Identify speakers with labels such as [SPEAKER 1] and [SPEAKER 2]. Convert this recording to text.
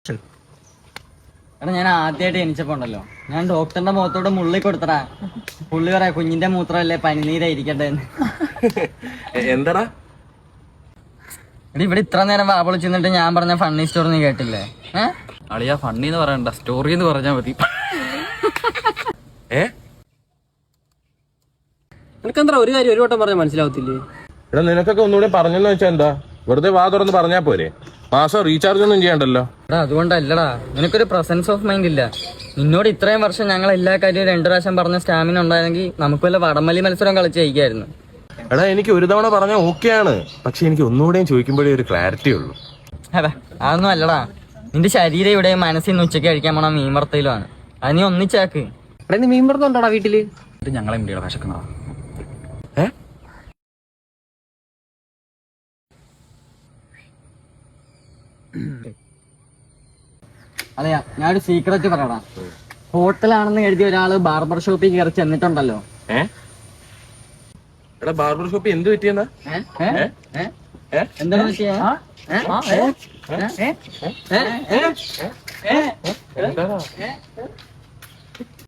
[SPEAKER 1] എടാ ഞാൻ ആദ്യമായിട്ട് ജനിച്ചപ്പോ ഉണ്ടല്ലോ, ഞാൻ ഡോക്ടറിന്റെ മുഖത്തോട് മുള്ളി കൊടുത്തടാ. പുള്ളി പറയാ കുഞ്ഞിന്റെ മൂത്രമല്ലേ പനിനീരായിരിക്കട്ടെ എന്ന്.
[SPEAKER 2] എന്താടാ
[SPEAKER 1] എടാ ഇവിടെ ഇത്ര നേരം വാബിളി ചെന്നിട്ട് ഞാൻ പറഞ്ഞ ഫണ്ണി സ്റ്റോറി നീ കേട്ടില്ലേ?
[SPEAKER 3] അളിയാ ഫണ്ണി എന്ന് പറയണ്ട, സ്റ്റോറി എന്ന് പറഞ്ഞാ മതി.
[SPEAKER 4] നിനക്കെന്താ ഒരു കാര്യം ഒരു വട്ടം പറഞ്ഞാൽ മനസ്സിലാവത്തില്ലേ?
[SPEAKER 2] എടാ നിനക്കൊക്കെ ഒന്നുകൂടി പറഞ്ഞെന്ന് വെച്ചാ എന്താ, വെറുതെ വാ തുറന്ന് പറഞ്ഞാ പോരെ? മാസം റീചാർജ് ഒന്നും ചെയ്യണ്ടല്ലോ.
[SPEAKER 1] എടാ അതുകൊണ്ടല്ലടാ, നിനക്കൊരു പ്രസൻസ് ഓഫ് മൈൻഡ് ഇല്ല. നിന്നോട് ഇത്രയും വർഷം ഞങ്ങൾ എല്ലാ കാര്യവും 2 പ്രാവശ്യം പറഞ്ഞ സ്റ്റാമിന ഉണ്ടായിരുന്നെങ്കിൽ നമുക്ക് വല്ല വടംവലി മത്സരം കളിച്ച് ജയിക്കായിരുന്നു.
[SPEAKER 2] എടാ എനിക്ക് ഒരു തവണ പറഞ്ഞാൽ ഓക്കെയാണ്, പക്ഷെ എനിക്ക് ഒന്നുകൂടെയും ചോദിക്കുമ്പോഴേ ഒരു ക്ലാരിറ്റി ഉള്ളൂ.
[SPEAKER 1] അതെ അതൊന്നും അല്ലടാ, നിന്റെ ശരീരം ഇവിടെ മനസ്സിൽ നിന്ന് ഉച്ചയ്ക്ക് കഴിക്കാൻ പോണ മീൻ വറുത്തയിലുമാണ്. അത് നീ ഒന്നിച്ചാക്ക്.
[SPEAKER 4] എടാ നീ മീൻ പുറത്തുണ്ടോടാ വീട്ടില്?
[SPEAKER 3] ഇത് ഞങ്ങളെ മുടിയുടെ വിശക്കുന്നതാ.
[SPEAKER 1] അതെയാ, ഞാനൊരു സീക്രറ്റ് പറയടാ. ഹോട്ടലാണെന്ന് കരുതി ഒരാള് ബാർബർ ഷോപ്പിൽ കയറി ചെന്നിട്ടുണ്ടല്ലോ.
[SPEAKER 2] എടാ ബാർബർ ഷോപ്പ് എന്ത് പറ്റിയെന്നാ?
[SPEAKER 1] എന്താണെന്ന് വെച്ചാ
[SPEAKER 2] എന്താ